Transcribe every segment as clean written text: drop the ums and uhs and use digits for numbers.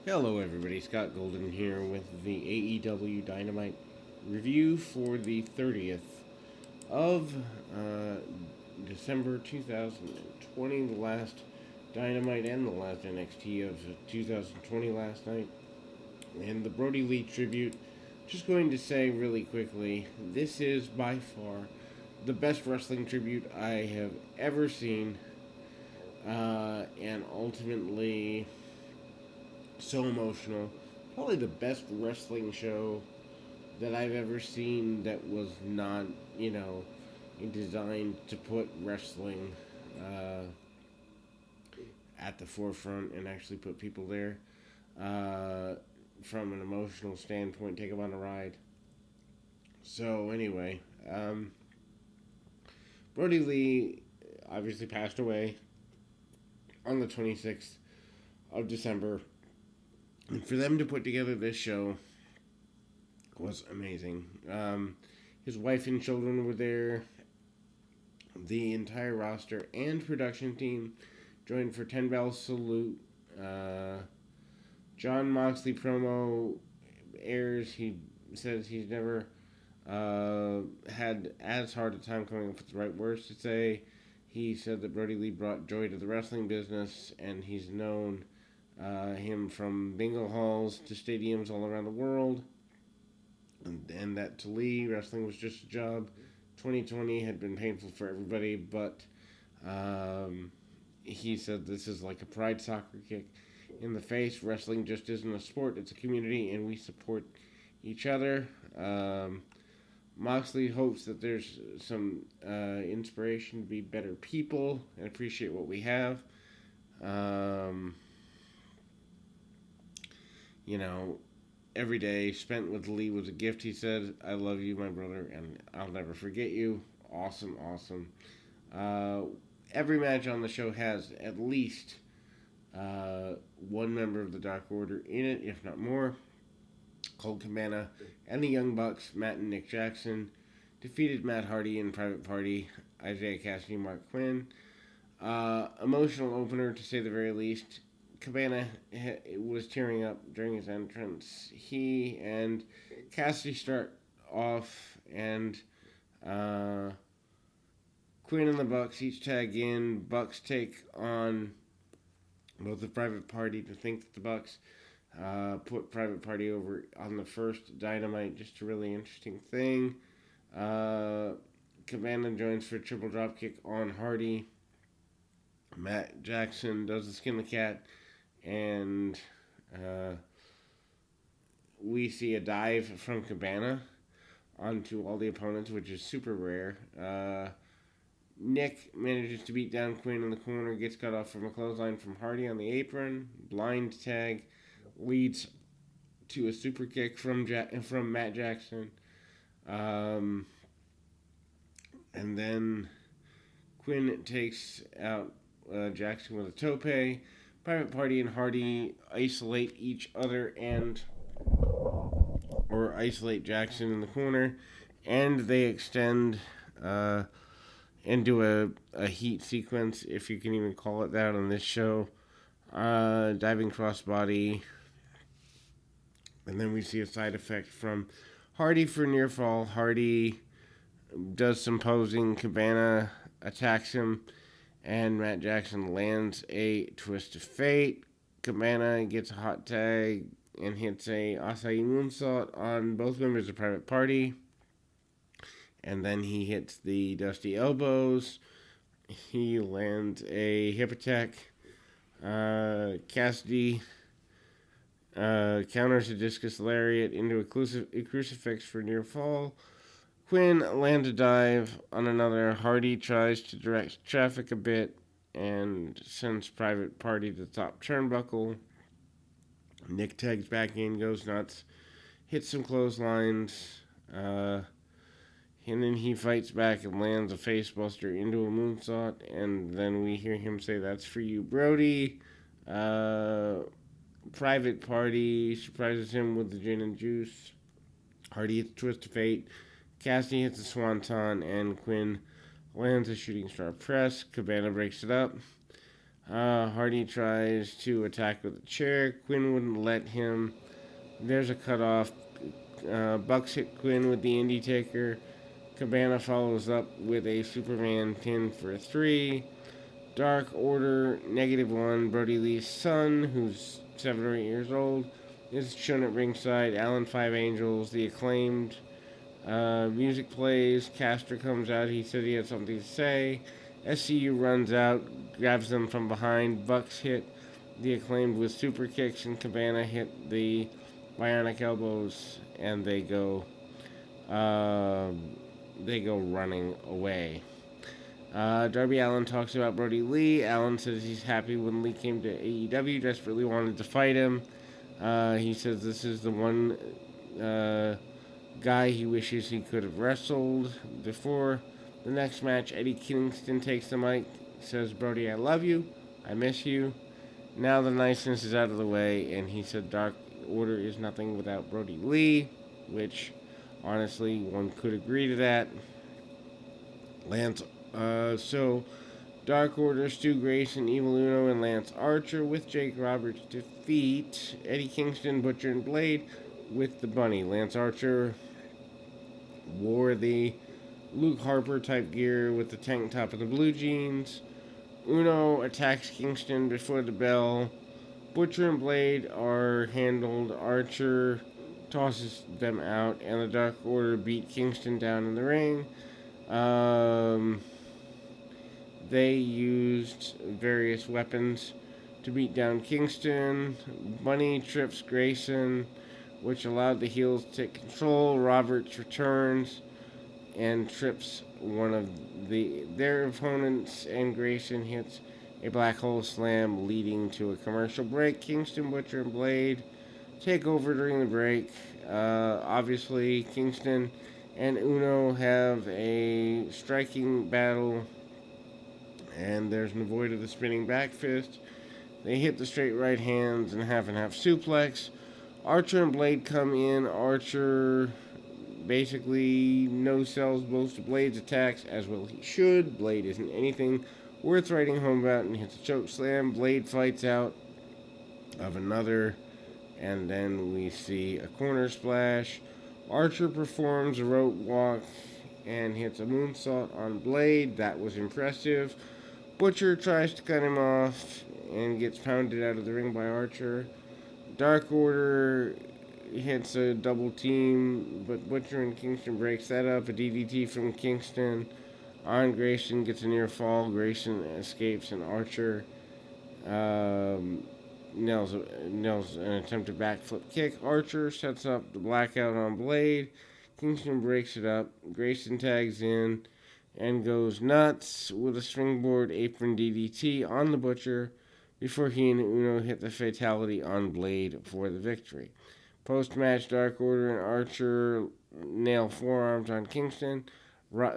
Hello, everybody. Scott Golden here with the AEW Dynamite review for the 30th of uh, December 2020, the last Dynamite and the last NXT of 2020 last night, and the Brody Lee tribute. Just going to say really quickly, this is by far the best wrestling tribute I have ever seen, and ultimately so emotional. Probably the best wrestling show that I've ever seen that was not, you know, designed to put wrestling uh, at the forefront and actually put people there uh, from an emotional standpoint, take them on a ride. So, anyway, Brody Lee obviously passed away on the 26th of December. And for them to put together this show was amazing. His wife and children were there. The entire roster and production team joined for 10 Bell Salute. Uh, John Moxley promo airs. He says he's never had as hard a time coming up with the right words to say. He said that Brody Lee brought joy to the wrestling business, and he's known him from bingo halls to stadiums all around the world. And that to Lee, wrestling was just a job. 2020 had been painful for everybody, but um, he said this is like a pride soccer kick in the face. Wrestling just isn't a sport, it's a community, and we support each other. Moxley hopes that there's some inspiration to be better people and appreciate what we have. Um, you know, every day spent with Lee was a gift, he said. I love you, my brother, and I'll never forget you. Awesome, awesome. Uh, every match on the show has at least one member of the Dark Order in it, if not more. Colt Cabana and the Young Bucks, Matt and Nick Jackson, defeated Matt Hardy and Private Party, Isaiah Cassidy, Mark Quinn. Emotional opener, to say the very least. Cabana was tearing up during his entrance. He and Cassidy start off, and uh, Quinn and the Bucks each tag in. Bucks take on both the Private Party to think that the Bucks put Private Party over on the first Dynamite. Just a really interesting thing. Uh, Cabana joins for a triple dropkick on Hardy. Matt Jackson does the skin the cat, and uh, we see a dive from Cabana onto all the opponents, which is super rare. Nick manages to beat down Quinn in the corner, gets cut off from a clothesline from Hardy on the apron. Blind tag leads to a super kick from Matt Jackson. Um, and then Quinn takes out Jackson with a tope. Private Party and Hardy isolate each other or isolate Jackson in the corner, and they extend into a heat sequence, if you can even call it that, on this show. Diving crossbody, and then we see a side effect from Hardy for near fall. Hardy does some posing. Cabana attacks him, and Matt Jackson lands a twist of fate. Cabana gets a hot tag and hits a Asai moonsault on both members of Private Party. And then he hits the Dusty Elbows. He lands a hip attack. Cassidy counters a discus lariat into a crucifix for near fall. Quinn lands a dive on another. Hardy tries to direct traffic a bit and sends Private Party to the top turnbuckle. Nick tags back in, goes nuts, hits some clotheslines, and then he fights back and lands a facebuster into a moonsault, and then we hear him say, "That's for you, Brody." Private Party surprises him with the gin and juice. Hardy hits Twist of Fate. Cassidy hits a Swanton, and Quinn lands a shooting star press. Cabana breaks it up. Hardy tries to attack with a chair. Quinn wouldn't let him. There's a cutoff. Bucks hit Quinn with the Indy Taker. Cabana follows up with a Superman pin for a 3. Dark Order, -1. Brody Lee's son, who's 7 or 8 years old, is shown at ringside. Alan Five Angels, the Acclaimed. Music plays. Caster comes out. He said he had something to say. SCU runs out, grabs them from behind. Bucks hit the Acclaimed with super kicks, and Cabana hit the bionic elbows, and they go running away. Darby Allin talks about Brody Lee. Allin says he's happy when Lee came to AEW, desperately wanted to fight him. He says this is the one guy he wishes he could have wrestled before. The next match, Eddie Kingston takes the mic, says, Brody, I love you. I miss you. Now the niceness is out of the way, and he said Dark Order is nothing without Brody Lee, which, honestly, one could agree to that. So Dark Order, Stu Grayson, Evil Uno, and Lance Archer with Jake Roberts defeat Eddie Kingston, Butcher, and Blade with the Bunny. Lance Archer wore the Luke Harper type gear with the tank top and the blue jeans. Uno attacks Kingston before the bell. Butcher and Blade are handled. Archer tosses them out, and the Dark Order beat Kingston down in the ring. They used various weapons to beat down Kingston. Bunny trips Grayson, which allowed the heels to take control. Roberts returns and trips one of their opponents, and Grayson hits a black hole slam, leading to a commercial break. Kingston, Butcher, and Blade take over during the break. Obviously, Kingston and Uno have a striking battle, and there's an avoid of the spinning back fist. They hit the straight right hands and half suplex. Archer and Blade come in. Archer basically no-sells most of Blade's attacks, as well he should. Blade isn't anything worth writing home about and hits a choke slam. Blade fights out of another, and then we see a corner splash. Archer performs a rope walk and hits a moonsault on Blade. That was impressive. Butcher tries to cut him off and gets pounded out of the ring by Archer. Dark Order hits a double team, but Butcher and Kingston breaks that up. A DDT from Kingston on Grayson gets a near fall. Grayson escapes, and Archer nails an attempted backflip kick. Archer sets up the blackout on Blade. Kingston breaks it up. Grayson tags in and goes nuts with a springboard apron DDT on the Butcher before he and Uno hit the fatality on Blade for the victory. Post-match, Dark Order and Archer nail forearms on Kingston.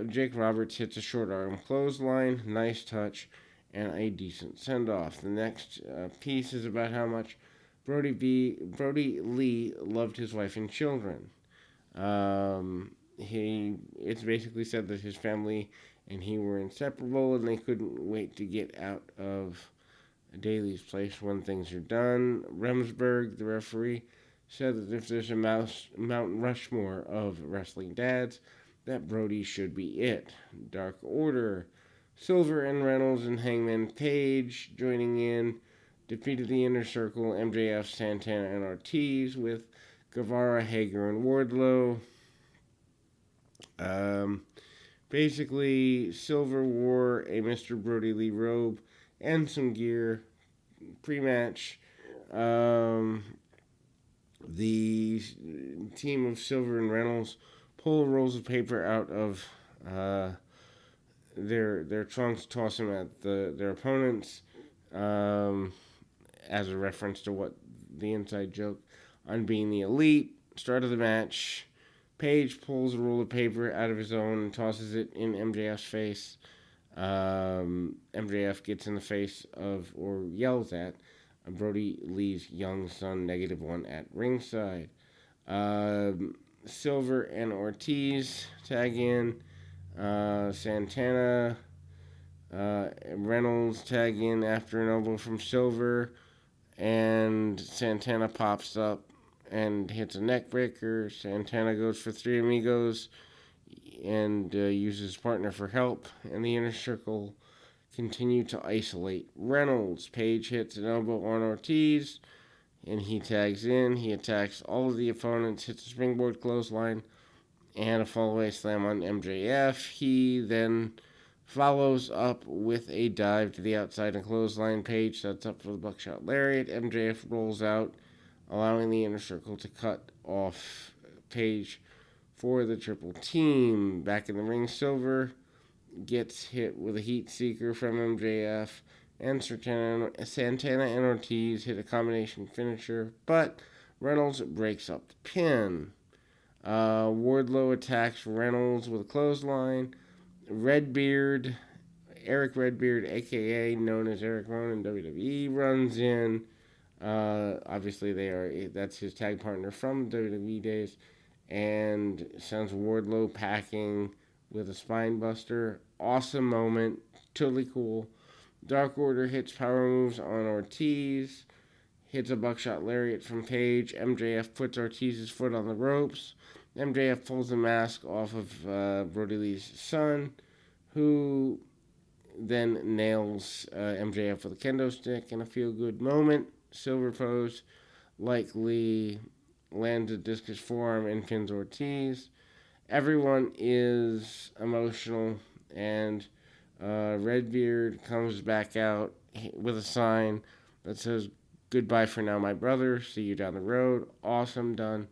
Jake Roberts hits a short arm clothesline. Nice touch and a decent send-off. The next piece is about how much Brody Lee loved his wife and children. It's basically said that his family and he were inseparable, and they couldn't wait to get out of Daly's place when things are done. Remsburg, the referee, said that if there's a Mount Rushmore of wrestling dads, that Brody should be it. Dark Order, Silver and Reynolds and Hangman Page joining in, defeated the Inner Circle, MJF, Santana, and Ortiz with Guevara, Hager, and Wardlow. Basically, Silver wore a Mr. Brody Lee robe and some gear pre-match. The team of Silver and Reynolds pull rolls of paper out of their trunks, toss them at their opponents, as a reference to what the inside joke on being the elite. Start of the match, Page pulls a roll of paper out of his own and tosses it in MJF's face. MJF gets in the face of, or yells at, Brody Lee's young son, -1, at ringside. Silver and Ortiz tag in. Santana Reynolds tag in after an elbow from Silver, and Santana pops up and hits a neck breaker. Santana goes for Three Amigos and uses his partner for help, and the Inner Circle continue to isolate Reynolds. Page hits an elbow on Ortiz, and he tags in. He attacks all of the opponents, hits a springboard clothesline, and a fallaway slam on MJF. He then follows up with a dive to the outside and clothesline. Page sets up for the buckshot lariat. MJF rolls out, allowing the Inner Circle to cut off Page for the triple team. Back in the ring, Silver gets hit with a heat seeker from MJF, and Santana and Ortiz hit a combination finisher, but Reynolds breaks up the pin. Wardlow attacks Reynolds with a clothesline. Eric Redbeard, aka known as Eric Rowan in WWE, runs in. Obviously, that's his tag partner from WWE days, and sends Wardlow packing with a spine buster. Awesome moment, totally cool. Dark Order hits power moves on Ortiz, hits a buckshot lariat from Page. MJF puts Ortiz's foot on the ropes. MJF pulls the mask off of Brody Lee's son, who then nails MJF with a kendo stick in a feel-good moment. Silver pose, likely lands a discus forearm and pins Ortiz. Everyone is emotional, and Redbeard comes back out with a sign that says, "Goodbye for now, my brother. See you down the road." Awesome, done.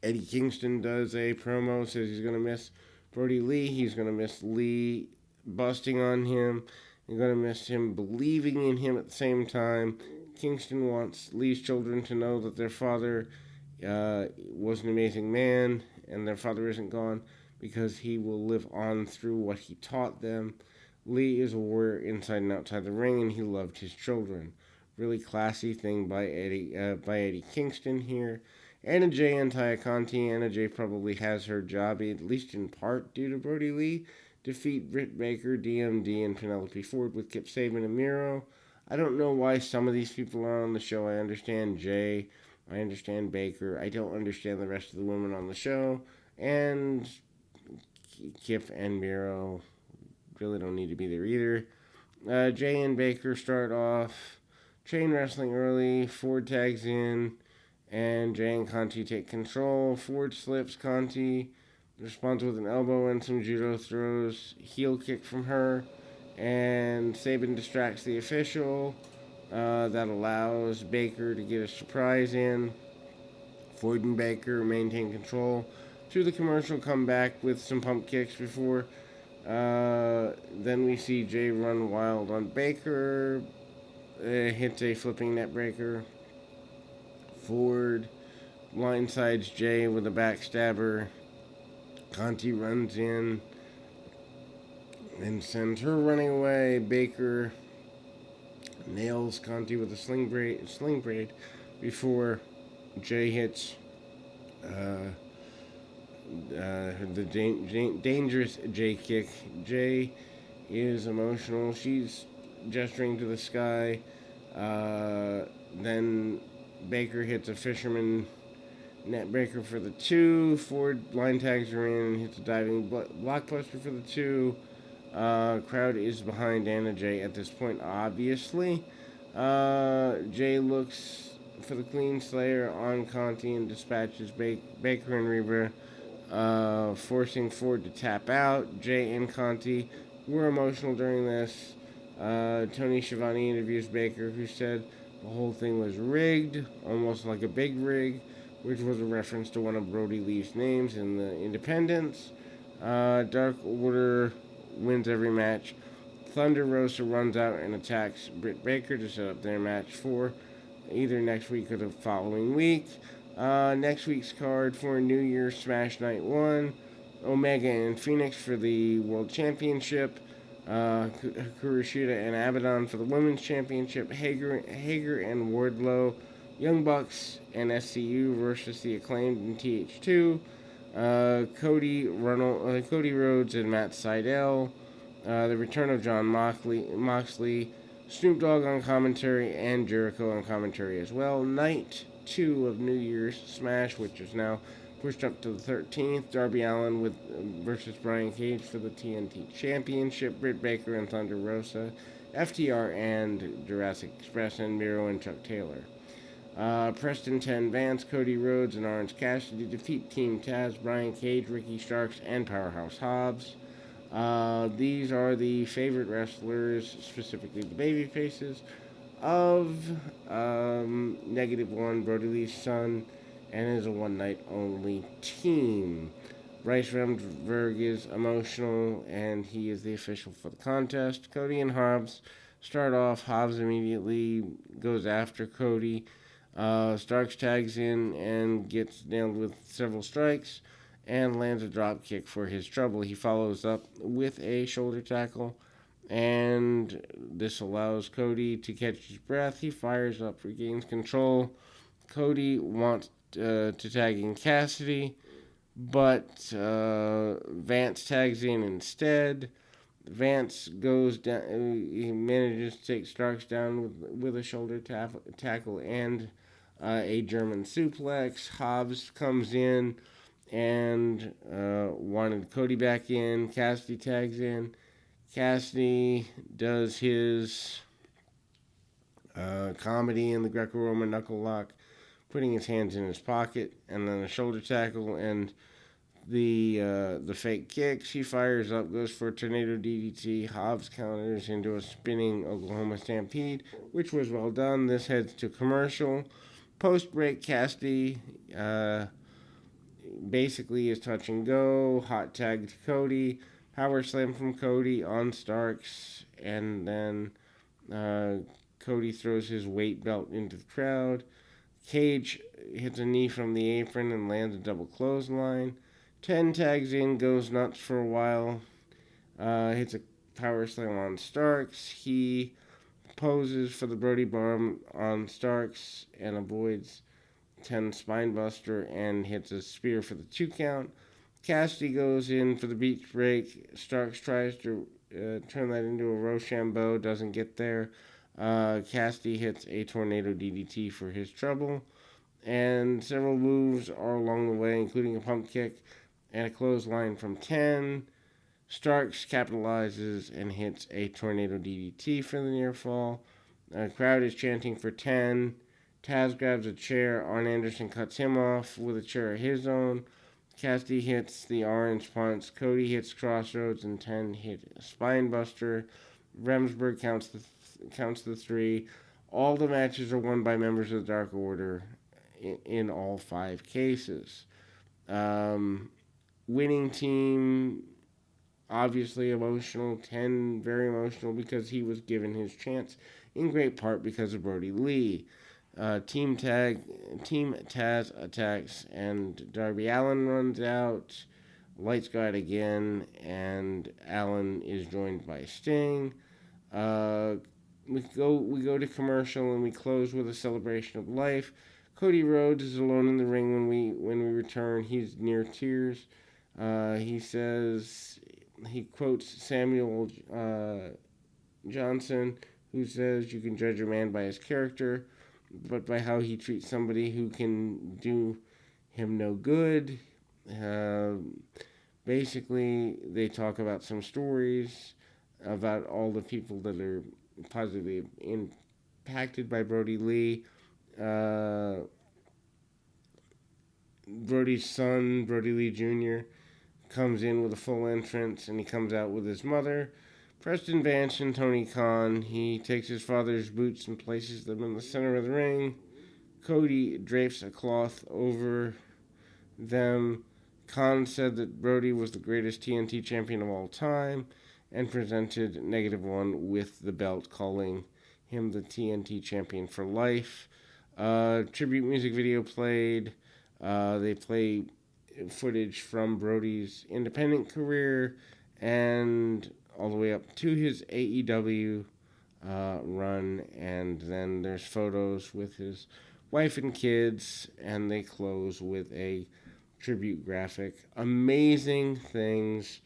Eddie Kingston does a promo, says he's going to miss Brody Lee. He's going to miss Lee busting on him. He's going to miss him believing in him at the same time. Kingston wants Lee's children to know that their father was an amazing man, and their father isn't gone because he will live on through what he taught them. Lee is a warrior inside and outside the ring, and he loved his children. Really classy thing by Eddie Kingston here. Anna Jay and Taya Conti. Anna Jay probably has her job, at least in part due to Brody Lee. Defeat Britt Baker, DMD, and Penelope Ford with Kip Sabian and Miro. I don't know why some of these people are on the show. I understand Jay. I understand Baker. I don't understand the rest of the women on the show. And Kip and Miro really don't need to be there either. Jay and Baker start off chain wrestling early. Ford tags in, and Jay and Conti take control. Ford slips Conti, responds with an elbow and some judo throws. Heel kick from her, and Sabian distracts the official. That allows Baker to get a surprise in. Ford and Baker maintain control to the commercial, come back with some pump kicks before. Then we see Jay run wild on Baker. Hits a flipping net breaker. Ford blindsides Jay with a backstabber. Conti runs in and sends her running away. Baker nails Conti with a sling braid before Jay hits the dangerous Jay kick. Jay is emotional. She's gesturing to the sky. Then Baker hits a fisherman net breaker for the 2. Ford blind tags her in and hits a diving blockbuster for the 2. Crowd is behind Anna Jay at this point, obviously. Jay looks for the Clean Slayer on Conti and dispatches Baker and Reba, forcing Ford to tap out. Jay and Conti were emotional during this. Tony Schiavone interviews Baker, who said the whole thing was rigged, almost like a big rig, which was a reference to one of Brody Lee's names in the Independents. Dark Order wins every match. Thunder Rosa runs out and attacks Britt Baker to set up their match for either next week or the following week. Next week's card for New Year's Smash Night 1, Omega and Phoenix for the World Championship, Kuroshita and Abaddon for the Women's Championship, Hager and Wardlow, Young Bucks and SCU versus the Acclaimed and TH2, Cody Rhodes and Matt Sydal. The return of John Moxley, Snoop Dogg on commentary, and Jericho on commentary as well. Night 2 of New Year's Smash, which is now pushed up to the 13th. Darby Allin versus Brian Cage for the TNT Championship. Britt Baker and Thunder Rosa. FTR and Jurassic Express, and Miro and Chuck Taylor. Preston 10 Vance, Cody Rhodes, and Orange Cassidy defeat Team Taz, Brian Cage, Ricky Starks, and Powerhouse Hobbs. These are the favorite wrestlers, specifically the baby faces, of Negative One, Brody Lee's son, and is a one night only team. Bryce Remsburg is emotional, and he is the official for the contest. Cody and Hobbs start off. Hobbs immediately goes after Cody. Starks tags in and gets nailed with several strikes and lands a drop kick for his trouble. He follows up with a shoulder tackle, and this allows Cody to catch his breath. He fires up, regains control. Cody wants to tag in Cassidy, but Vance tags in instead. Vance goes down. He manages to take Starks down with a shoulder tackle and a German suplex. Hobbs comes in and wanted Cody back in. Cassidy tags in. Cassidy does his comedy in the Greco-Roman knuckle lock, putting his hands in his pocket, and then a shoulder tackle and the fake kicks. He fires up, goes for a tornado DDT. Hobbs counters into a spinning Oklahoma Stampede, which was well done. This heads to commercial. Post-break, Cassidy basically is touch and go. Hot tag to Cody. Power slam from Cody on Starks. And then Cody throws his weight belt into the crowd. Cage hits a knee from the apron and lands a double clothesline. 10 tags in, goes nuts for a while. Hits a power slam on Starks. He poses for the Brody Bomb on Starks and avoids 10 spinebuster and hits a spear for the 2 count. Cassidy goes in for the beach break. Starks tries to turn that into a Rochambeau, doesn't get there. Cassidy hits a tornado DDT for his trouble. And several moves are along the way, including a pump kick and a clothesline from 10. Starks capitalizes and hits a tornado DDT for the near fall. The crowd is chanting for 10. Taz grabs a chair. Arn Anderson cuts him off with a chair of his own. Cassidy hits the orange punch. Cody hits Crossroads, and 10 hit a Spinebuster. Remsburg counts the 3. All the matches are won by members of the Dark Order in all 5 cases. Winning team, obviously emotional. 10 very emotional because he was given his chance, in great part because of Brody Lee. Team Taz attacks and Darby Allin runs out. Lights go out again, and Allin is joined by Sting. We go to commercial, and we close with a celebration of life. Cody Rhodes is alone in the ring when we return. He's near tears. He quotes Samuel Johnson, who says, "You can judge a man by his character, but by how he treats somebody who can do him no good." Basically, they talk about some stories about all the people that are positively impacted by Brody Lee. Brody's son, Brody Lee Jr., comes in with a full entrance, and he comes out with his mother, Preston Vance, and Tony Khan. He takes his father's boots and places them in the center of the ring. Cody drapes a cloth over them. Khan said that Brody was the greatest TNT champion of all time and presented Negative One with the belt, calling him the TNT champion for life. Tribute music video played. They play footage from Brody's independent career and all the way up to his AEW run, and then there's photos with his wife and kids, and they close with a tribute graphic. Amazing things.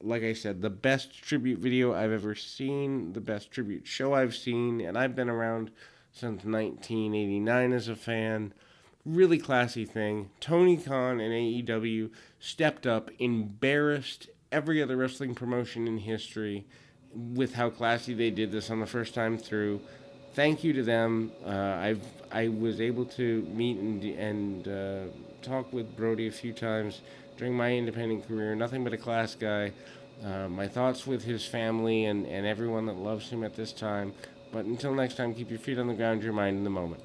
Like I said, the best tribute video I've ever seen, the best tribute show I've seen, and I've been around since 1989 as a fan. Really classy thing. Tony Khan and AEW stepped up, embarrassed every other wrestling promotion in history with how classy they did this on the first time through. Thank you to them. I was able to meet and talk with Brody a few times during my independent career. Nothing but a class guy. My thoughts with his family and everyone that loves him at this time. But until next time, keep your feet on the ground, your mind in the moment.